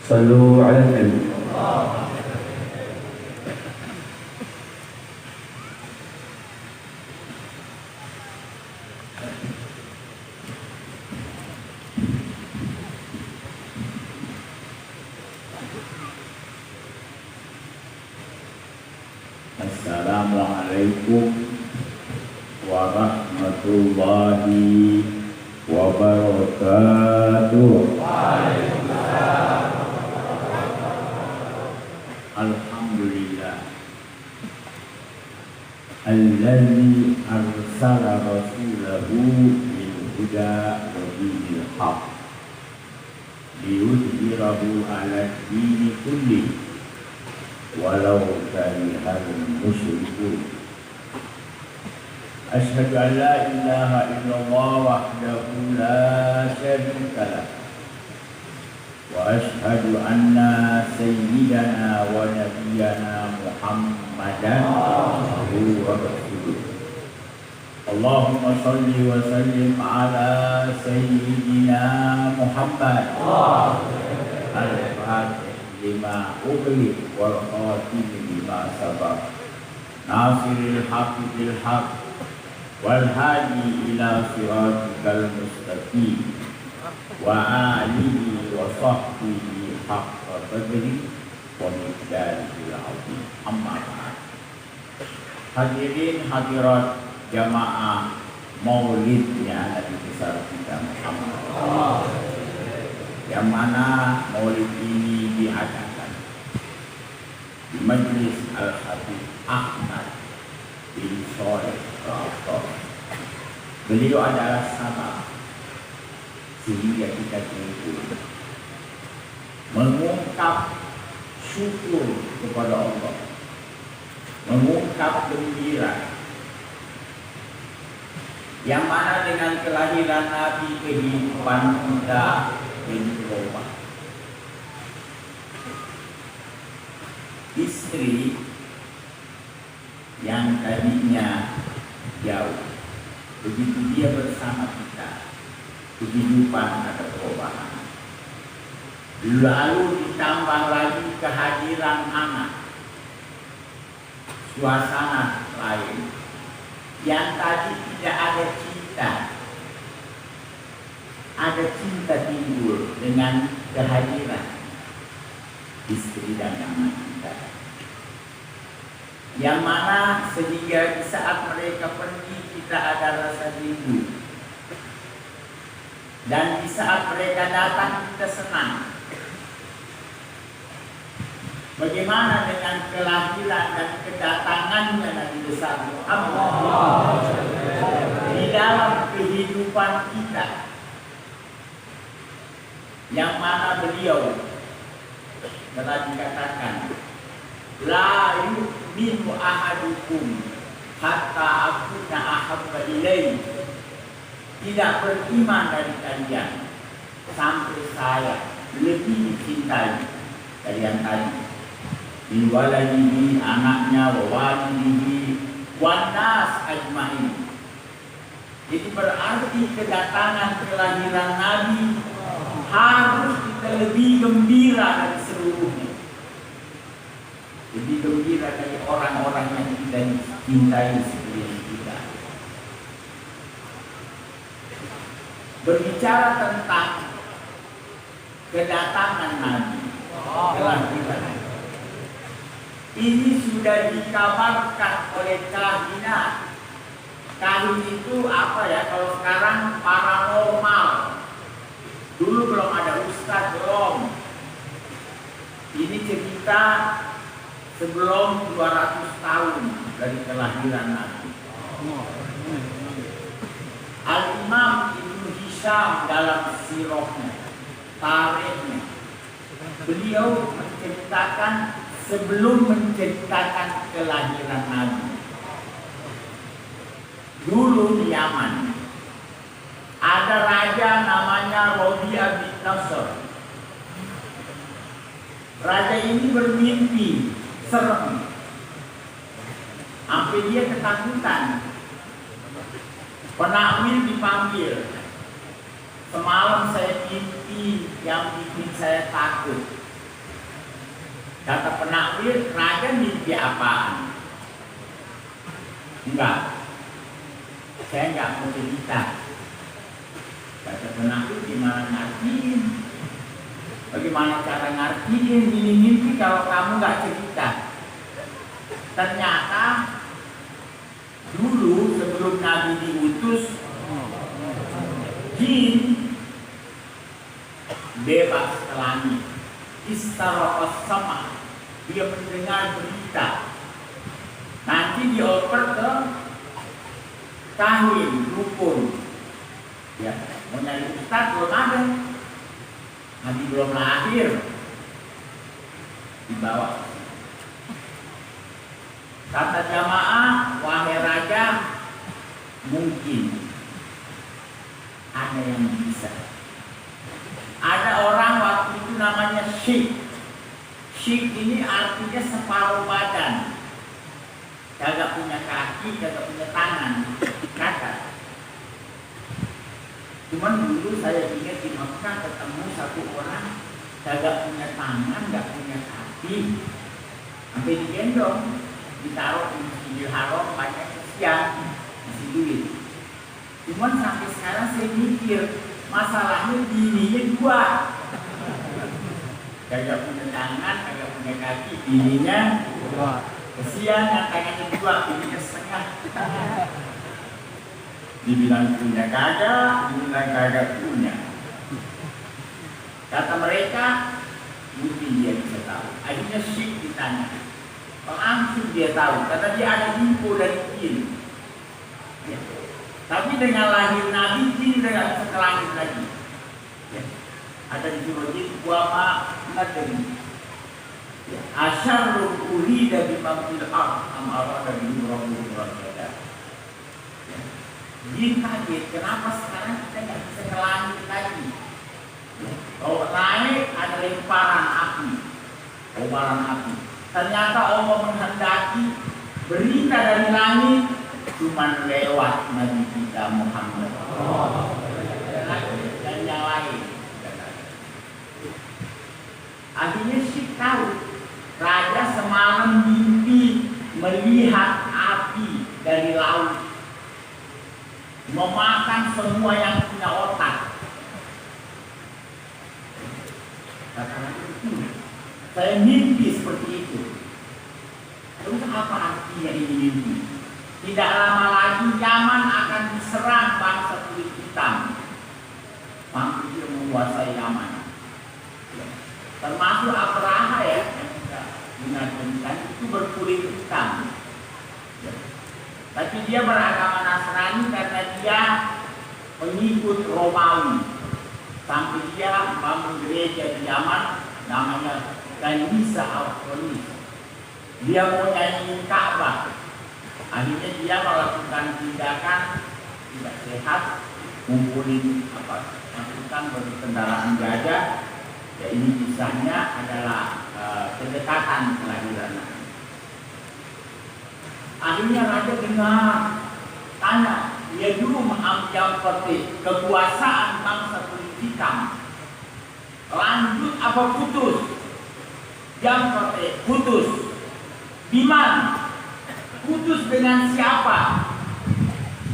صلوا على النبي. Assalamualaikum warahmatullahi wabarakatuh. Alhamdulillah alladzi arsala rasulahu bil huda wa dinil haq liyudhhirahu 'ala ad-dini kullihi walau karihal musyrikun. Asyhadu an la ilaha illallah wahdahu la syarika lah wa asyhadu anna sayyidana wa nabiyyana Muhammadan abduhu wa rasuluh. Allahumma shalli wa sallim ala sayyidina Muhammad al-Fatih lima ughliq wal khatim lima sabaq nasiril haqqi bil haqq wal hadi ila siratikal mustaqim wa alihi wa sahbihi haqqa qadri wa miqdaril azim. Amma ba'd. Hadirin hadirat jamaah maulidnya Nabi besar kita Muhammad, yang mana maulid ini diadakan di Majlis Al-Habib Ahmad bin Shalih Al-Utsaimin. Beliau adalah sabab sehingga kita kumpul mengungkap syukur kepada Allah, mengungkap gembira, yang mana dengan kelahiran Nabi kehidupan kita berubah. Istri yang tadinya jauh, begitu dia bersama kita, kehidupan ada perubahan. Lalu ditambah lagi kehadiran anak, suasana lain yang tadi tidak ada cinta. Ada cinta timbul dengan kehadiran istri dan anak kita, yang mana sehingga di saat mereka pergi kita ada rasa rindu, dan di saat mereka datang kita senang. Bagaimana dengan kelahiran dan kedatangannya Nabi besar Muhammad di dalam kehidupan kita, yang mana beliau telah dikatakan la yu'minu ahadukum hatta akuna ahabba ilaihi, tidak beriman dari kalian sampai saya lebih dicintai dari yang tadi, min waladihi, anaknya, wa walidihi wan nas ajmain. Jadi berarti kedatangan kelahiran Nabi harus kita lebih gembira dari seluruhnya, lebih gembira dari orang-orang yang kita cintai sekeliling kita. Berbicara tentang kedatangan Nabi, kelahiran ini sudah dikabarkan oleh kahinat. Kahin itu apa ya? Kalau sekarang paranormal. Dulu belum ada ustaz, belum. Ini cerita sebelum 200 tahun dari kelahiran Nabi. Al-Imam Ibnu Hisham dalam sirahnya, tarikhnya, beliau menceritakan sebelum menceritakan kelahiran Nabi. Dulu di Yaman ada raja namanya Rabi'ah bin Nasr. Raja ini bermimpi serem, sampai dia ketakutan. Penakwil dipanggil, semalam saya mimpi yang bikin saya takut. Kata penakwil, raja mimpi apaan? Enggak, saya enggak mau cerita. Kata penakwil, gimana ngertiin? Bagaimana cara ngertiin ini mimpi kalau kamu enggak cerita? Ternyata dulu sebelum Nabi diutus, jin bebas ke langit, istaraqas sama, dia mendengar berita, nanti dioper ke kahin, dukun, ya, mau nyari ustaz belum ada, Nabi belum lahir, dibawa. Kata jamaah, wahai raja, mungkin ada yang bisa. Ada orang waktu itu namanya Syekh. Syekh ini artinya separuh badan, kagak punya kaki, kagak punya tangan, kata. Cuman dulu saya ingat di Mekah ketemu satu orang kagak punya tangan, kagak punya kaki, sampai digendong, ditaruh di Masjidil Haram, banyak kesian, masih duit. Cuman sampai sekarang saya mikir, masalahnya bininya dua, kagak punya tangan, kagak punya kaki, bininya dua. Kesian yang tangannya dua, bininya setengah. Dibilang punya kagak, dibilang kagak punya. Kata mereka, mungkin dia bisa tahu. Akhirnya Syekh ditanya, langsung dia tahu, kata dia ada info dari jin. Ya. Tapi dengan lahir Nabi, jin udah gak bisa ke langit lagi. Ya. Ada di surah jin, wama nadri. Ya. Asyarul urida bimamfil ard, amara dari Rabbul Rabbul. Jin kaget, kenapa sekarang kita gak bisa ke langit lagi? Ya. Kalau naik ada lemparan api, kobaran api. Ternyata Allah menghendaki berita dari langit cuma lewat Nabi kita Muhammad dan yang lain. Akhirnya Syekh tahu, raja semalam mimpi melihat api dari laut memakan semua yang punya otak. Saya mimpi seperti itu. Terus apa artinya ini mimpi? Tidak lama lagi Yaman akan diserang bangsa kulit hitam, sampai dia menguasai Yaman. Termasuk Abraha ya, yang kita gunakan itu berkulit hitam. Tapi dia beragama Nasrani karena dia pengikut Romawi. Sampai dia bangun gereja di Yaman namanya Kanisa Al-Qanis. Dia mau nyanyiin Ka'bah. Akhirnya dia melakukan tindakan tidak sehat, ngumpulin masukan bagi kendaraan gajah. Ya, ini kisahnya adalah kedekatan kelahiran. Akhirnya raja dengar, tanya, dia dulu mengambil seperti kekuasaan bangsa kulit hitam. Lanjut apa putus? Yang seperti putus. Di mana? Putus dengan siapa?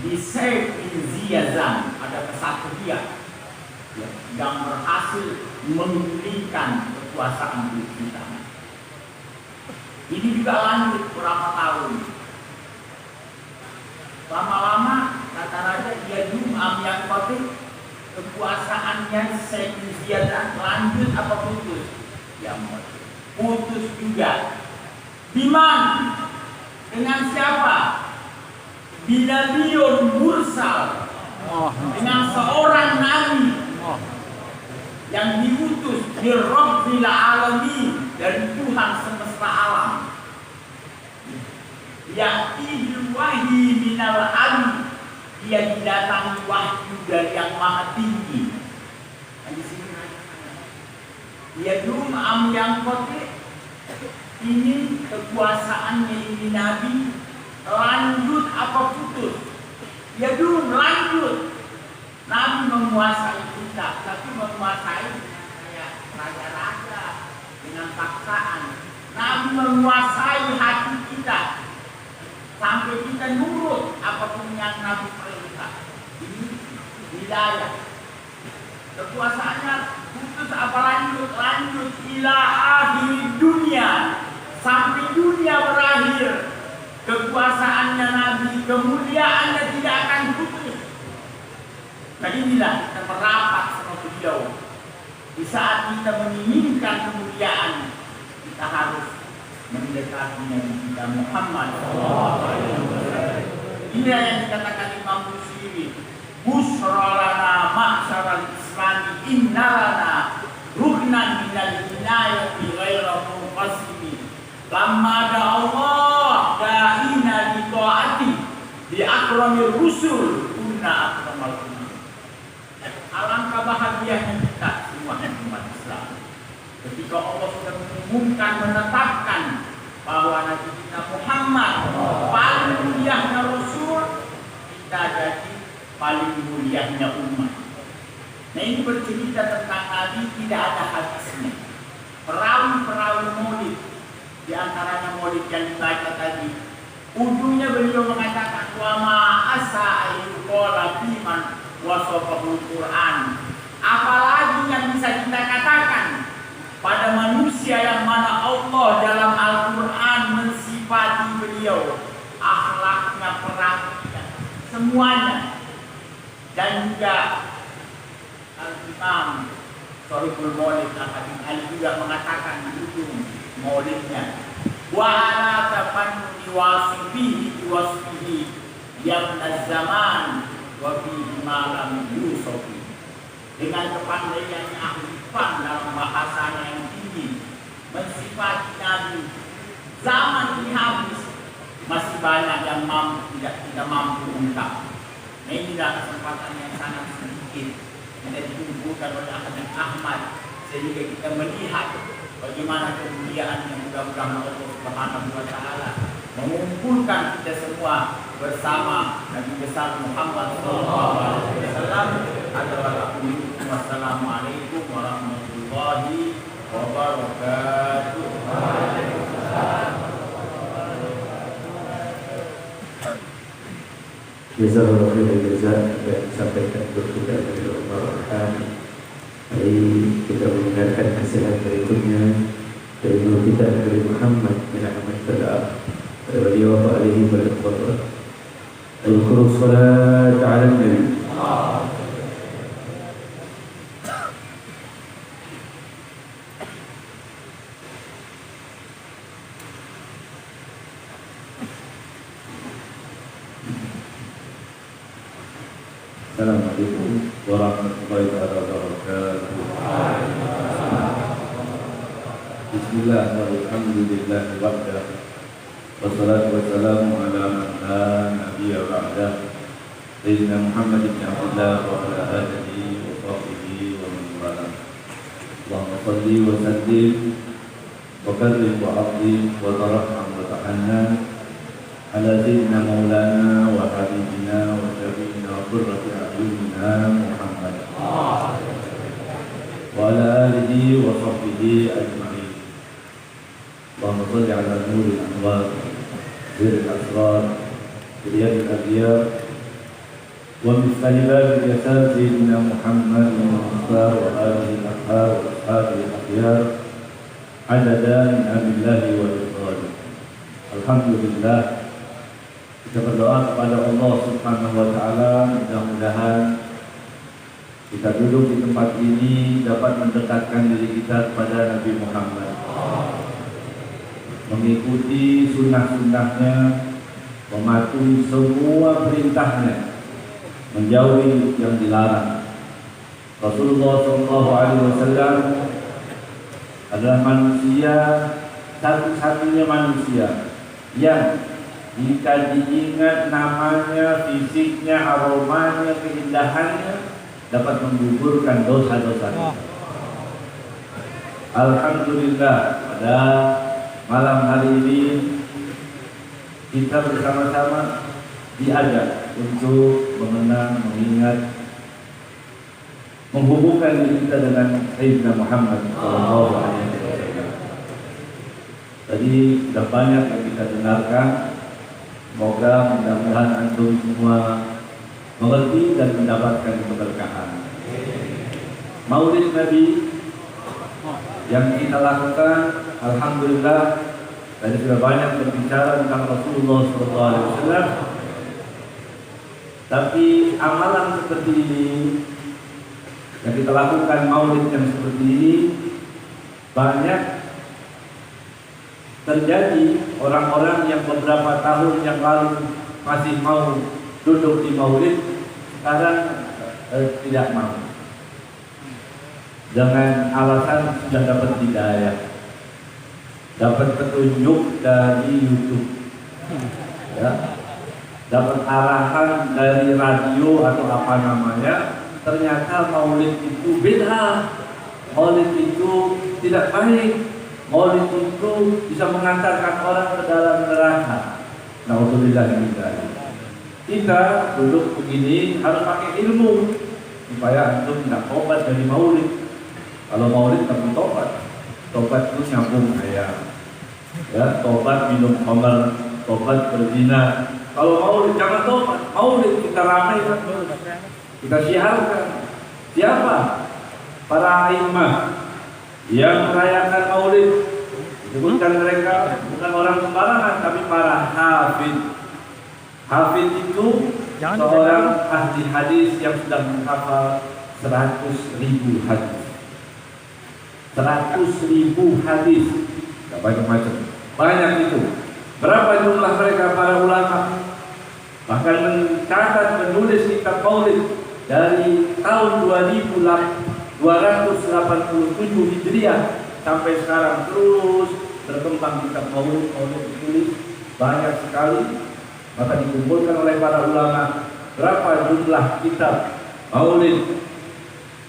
Di Saif bin Ziyazan, ada kesatria yang berhasil menggulingkan kekuasaan kulit hitam. Ini juga lanjut berapa tahun. Lama-lama kata raja, dia dulu ambil kotik kekuasaannya Saif bin Ziyazan, lanjut apa putus? Ya putus juga. Di mana? Dengan siapa? Binabiun mursal, dengan seorang nabi yang diutus di Rabbil Alamin, dari Tuhan semesta alam. Ya'ti wahyi minal ali, dia didatangi wahyu dari yang maha tinggi. Di sini dia dulu am yang kote, ini kekuasaannya ini nabi, lanjut apa putus? Dia dulu lanjut. Nabi menguasai kita, tapi menguasai dengan kayak raja-raja, dengan paksaan. menguasai hati kita sampai kita nurut apapun yang Nabi perintah. Ini hidayah. Kekuasaannya putus apalagi lanjut ila akhir dunia, sampai dunia berakhir. Kekuasaannya Nabi, kemuliaannya tidak akan putus. Nah inilah kita merapat sama beliau. Di saat kita menginginkan kemuliaan, kita harus mendekati Nabi kita Muhammad. Inilah yang dikatakan Imam Busiri. Busra lana ma'syaral islami inna lana ruknan minal inayati ghaira munqasimi. Lamma da Allah da'ina li ta'ati di akramir rusul kunna akramal umam. Alangkah bahagianya kita semua umat Islam ketika Allah sudah mengumumkan, menetapkan bahwa Nabi kita Muhammad paling mulianya Rasul, kita jadi paling mulianya umat. Nah ini bercerita tentang Nabi tidak ada habisnya. Perawi-perawi maulid, di antaranya maulid yang dibaca tadi, ujungnya beliau mengatakan wa ma asa ayyuqala fiman wasafahul Quran. Apalagi yang bisa kita katakan pada manusia yang mana Allah dalam Al-Quran mensifati beliau, akhlaknya, perangnya, semuanya. Dan juga Al-Imam Shariful Maulid Al-Habib Ali juga mengatakan di ujung maulidnya, wa ala tafanni wasifihi wasfihi yabna zaman wa fihi malam yusufi. Dengan kepandaiannya ahli fan dalam bahasanya yang tinggi mensifati Nabi, zaman ini habis, masih banyak yang tidak mampu ungkap. Nah inilah kesempatan yang sangat sedikit yang dikumpulkan oleh Ahmad sehingga kita melihat bagaimana kemuliaan yang mudah-mudahan Allah Subhanahu wa taala mengumpulkan kita semua bersama Nabi besar Muhammad sallallahu alaihi wasallam. Wassalamualaikum warahmatullahi wabarakatuh. Jazakallahu khairan jazaa yang disampaikan berkata dari Allah. Mari kita mendengarkan nasihat berikutnya dari Nabi kita Nabi Muhammad bin Ahmad Sallallahu alaihi wasallam. Al-Qur'an salat ala Nabi. Assalamualaikum warahmatullahi wabarakatuh. Bismillah walhamdulillah wahdah wassalatu wassalamu ala man la nabiyya ba'dah Sayyidina Muhammad ibn Abdullah wa ala alihi wa sahbihi wa man wala. Allahumma salli wa sallim wa karrim wa azim wa tarham wa ta'anna ala sayyidina maulana wa habibina wa syafi'ina wa qurrati a'yunina Muhammad wa ala alihi wa sahbihi ajma'in. Allahumma salli ala nuril anwar ziril asrar riyadil adiyar wa miftahi babil yasar sayyidina Muhammad wa alihi al-athhar wa ashabihi al-akhyar adada min amillahi wa ridwani. Alhamdulillah, kita berdoa kepada Allah Subhanahu wa taala, mudah-mudahan kita duduk di tempat ini dapat mendekatkan diri kita kepada Nabi Muhammad, mengikuti sunnah-sunnahnya, mematuhi semua perintahnya, menjauhi yang dilarang. Rasulullah SAW adalah manusia, satu-satunya manusia yang jika diingat namanya, fisiknya, aromanya, keindahannya dapat menggugurkan dosa-dosa. Alhamdulillah, pada malam hari ini kita bersama-sama diajak untuk mengenang, mengingat, menghubungkan diri kita dengan Sayyidina Muhammad sallallahu alaihi wasallam. Tadi ini sudah banyak yang kita dengarkan. Semoga mudah-mudahan antum semua mengerti dan mendapatkan keberkahan. Maulid Nabi yang kita lakukan, alhamdulillah, tadi sudah banyak berbicara tentang Rasulullah SAW. Tapi amalan seperti ini yang kita lakukan, maulid yang seperti ini, banyak terjadi orang-orang yang beberapa tahun yang lalu masih mau duduk di maulid, sekarang tidak mau, dengan alasan sudah dapat hidayah, dapat petunjuk dari YouTube, ya, dapat arahan dari radio atau apa namanya. Ternyata maulid itu beda, maulid itu tidak baik, maulid itu bisa mengantarkan orang ke dalam neraka. Naudzubillah min dzalik. Kita duduk begini harus pakai ilmu supaya antum tidak tobat dari maulid. Kalau maulid kamu tobat, tobat itu nyambung ayam, ya, tobat minum khamar, tobat berzina. Kalau maulid jangan tobat, maulid kita ramaikan, kita syiarkan. Siapa? Para imam yang merayakan maulid, disebutkan mereka bukan orang sembarangan, tapi para hafid. Hafid itu seorang ahli hadis yang sudah menghafal 100.000 hadis. 100.000 hadis, tidak macam-macam, banyak itu. Berapa jumlah mereka para ulama? Bahkan mencatat, menulis kitab maulid dari tahun 2287 Hijriah sampai sekarang terus berkembang kitab maulid ditulis banyak sekali. Maka dikumpulkan oleh para ulama berapa jumlah kitab maulid.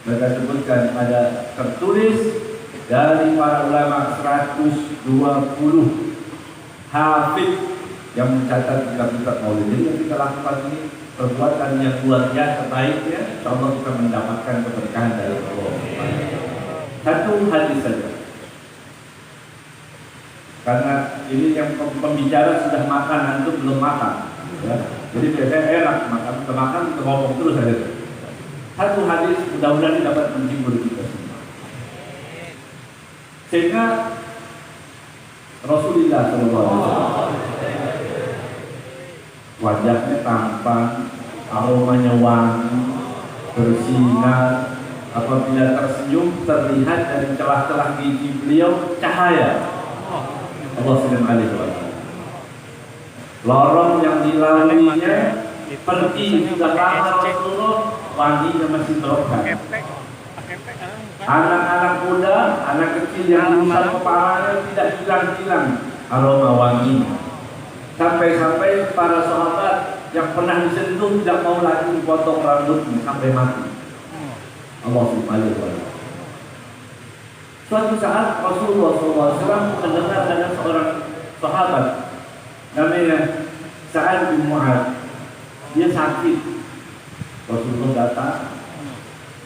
Mereka sebutkan ada tertulis dari para ulama 120 hafid yang mencatat kitab-kitab maulid. Jadi yang kita lakukan ini perbuatan yang luar biasa baiknya. Insyaallah kita mendapatkan keberkahan dari Allah. Satu hadis saja, karena ini yang pembicara sudah makan, antum belum makan, ya. Jadi biasanya enak makan, kita ngomong terus saja. Satu hadis mudah-mudahan ini dapat menghibur kita semua. Sehingga Rasulullah SAW wajahnya tampan, aromanya wangi, bersinar. Apabila tersenyum terlihat dari celah-celah gigi beliau cahaya. Allah Subhanahu wa ta'ala. Lorong yang dilaluinya pergi sudah lama Rasulullah, wanginya masih terobak. Anak-anak muda, anak kecil yang usap kepalanya tidak hilang-hilang aroma wanginya. Sampai-sampai para sahabat yang pernah disentuh tidak mau lagi dipotong rambutnya sampai mati. Allah Subhanahu wa ta'ala. Suatu saat Rasulullah SAW mendengar ada seorang sahabat namanya Sa'ad bin Mu'adz. Dia sakit. Rasulullah datang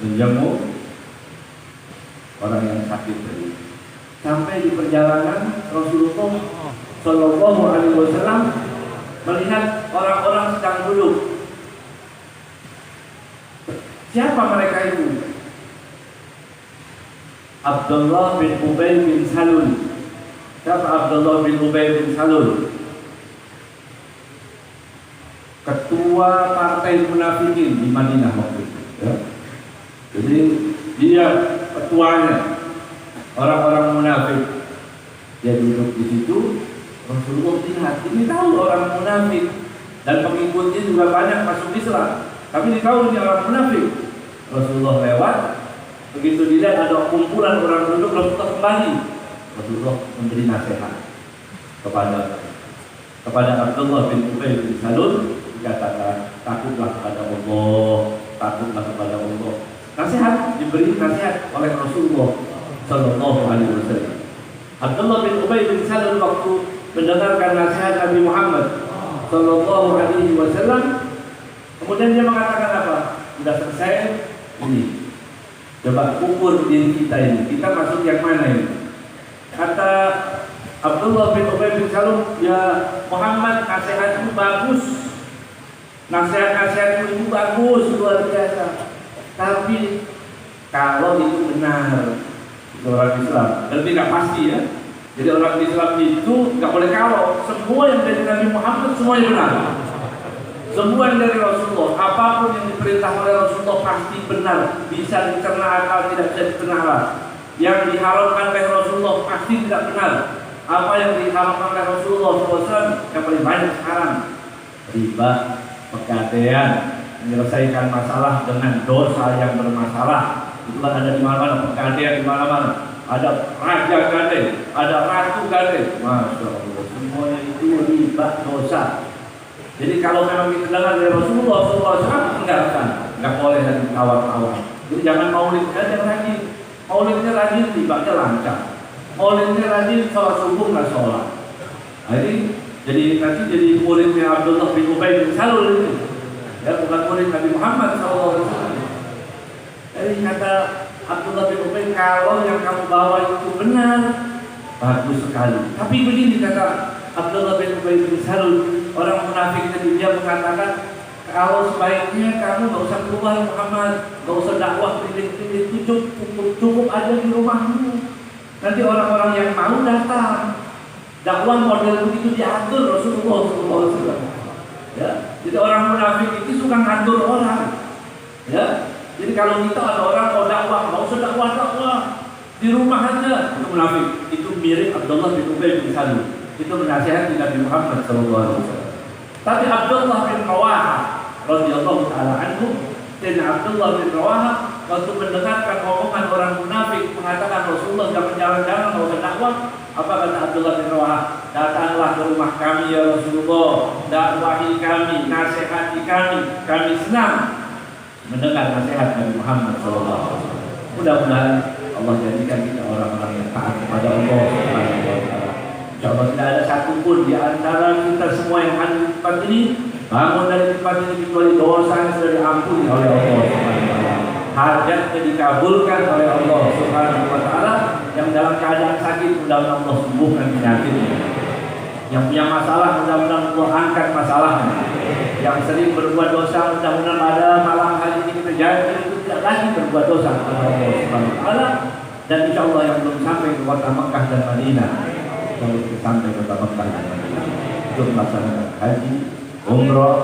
menjenguk orang yang sakit tadi. Sampai di perjalanan Rasulullah Shallallahu Alaihi Wasallam melihat orang-orang sedang duduk. Siapa mereka itu? Abdullah bin Ubay bin Salul. Siapa Abdullah bin Ubay bin Salul? Ketua partai munafikin di Madinah waktu itu, ya. Jadi dia ketuanya orang-orang munafik. Dia duduk di situ. Rasulullah lihat, ini tahu orang munafik dan pengikutnya juga banyak masuk Islam, tapi ini tahu ini orang munafik. Rasulullah lewat, begitu dilihat ada kumpulan orang duduk, Rasulullah kembali. Rasulullah memberi nasihat kepada Abdullah bin Ubay bin Salul, dikatakan takutlah kepada Allah, takutlah kepada Allah. Nasihat diberi nasihat oleh Rasulullah Sallallahu Alaihi Wasallam. Abdullah bin Ubay bin Salul waktu mendengarkan nasihat Nabi Muhammad Sallallahu Alaihi Wasallam, kemudian dia mengatakan apa? Sudah selesai ini, coba ukur diri kita ini, kita masuk yang mana ini? Kata Abdullah bin Ubay bin Salul, ya Muhammad, nasihatmu bagus, nasihatmu itu bagus, luar biasa. Tapi kalau itu benar, itu orang Islam, dan tidak pasti ya. Jadi orang Islam itu nggak boleh kalau. Semua yang dari Nabi Muhammad semuanya benar. Semua yang dari Rasulullah, apapun yang diperintah oleh Rasulullah pasti benar. Bisa dicerna akal, tidak bisa dicerna. Yang diharamkan oleh Rasulullah pasti tidak benar. Apa yang diharamkan oleh Rasulullah SAW yang paling banyak sekarang, riba, pegadaian, menyelesaikan masalah dengan dosa yang bermasalah. Itu kan ada di mana-mana, pegadaian di mana-mana. Ada raja gadai, ada ratu gadai. Masya Allah, semuanya itu riba, dosa. Jadi kalau memang kita dengar dari Rasulullah SAW, tinggalkan, nggak boleh lagi tawar-tawar. Jadi jangan maulidnya yang rajin, maulidnya rajin, ribanya lancar. Maulidnya rajin, sholat subuh nggak sholat. Jadi nanti jadi muridnya Abdullah bin Ubay bin Salul itu, ya bukan murid Nabi Muhammad SAW. Jadi kata Abdullah bin Ubay, kalau yang kamu bawa itu benar, bagus sekali. Tapi begini kata Abdullah bin Ubay bin Salul, orang munafik tadi, dia mengatakan, kalau sebaiknya kamu nggak usah keluar Muhammad, nggak usah dakwah keliling-keliling, itu cukup aja di rumahmu. Nanti orang-orang yang mau datang. Dakwah model begitu diatur Rasulullah SAW. Ya, jadi orang munafik itu suka ngatur orang. Ya, jadi kalau kita ada orang mau dakwah, nggak usah dakwah di rumah aja, itu munafik. Itu mirip Abdullah bin Ubay bin Salul. Itu menasihati Nabi Muhammad SAW. Tapi Abdullah bin Rawaha radhiyallahu taala anhu, dan Abdullah bin Rawaha waktu mendengarkan omongan orang munafik mengatakan Rasulullah jangan jalan-jalan, nggak usah dakwah, apa kata Abdullah bin Rawaha? Datanglah ke rumah kami ya Rasulullah, dakwahi kami, nasihati kami senang mendengar nasihat Nabi Muhammad SAW. Mudah-mudahan Allah jadikan kita orang-orang yang taat kepada Allah Subhanahu wa taala. Insyaallah tidak ada satupun di antara kita semua yang ada di tempat ini bangun dari tempat ini kecuali dosa yang sudah diampuni oleh Allah Subhanahu wa taala. Hajatnya dikabulkan oleh Allah Subhanahu wa taala. Yang dalam keadaan sakit, mudah-mudahan Allah sembuhkan penyakitnya. Yang punya masalah, mudah-mudahan Allah angkat masalahnya. Yang sering berbuat dosa, mudah-mudahan pada malam hari ini kita jadi itu tidak lagi berbuat dosa kepada Allah Subhanahu wa taala. Dan insyaallah yang belum sampai ke kota Mekah dan Madinah, kalau kita sampai ke kota Mekah dan Madinah untuk melaksanakan haji, umrah,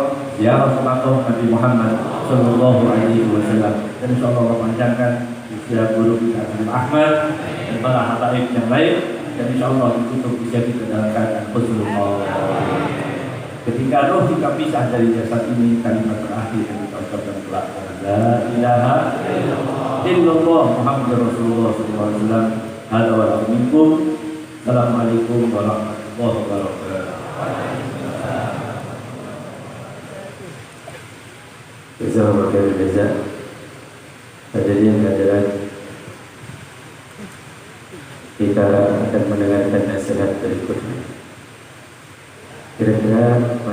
ziarah ke makam Nabi Muhammad Sallallahu Alaihi Wasallam. Dan insyaallah Allah panjangkan usia guru kita Habib Ahmad dan para habaib yang lain. Dan insyaallah ditutup usia kita dalam keadaan husnul khatimah. Ketika roh kita pisah dari jasad ini, kalimat terakhir yang kita ucapkan kelak, la ilaha illallah Muhammadur Rasulullah sallallahu alaihi wasallam. Hada wa minkum. Assalamualaikum warahmatullahi wabarakatuh. Jazakallahu khairan jazak. Hadirin hadirat, kita akan mendengarkan nasihat berikutnya. Kira-kira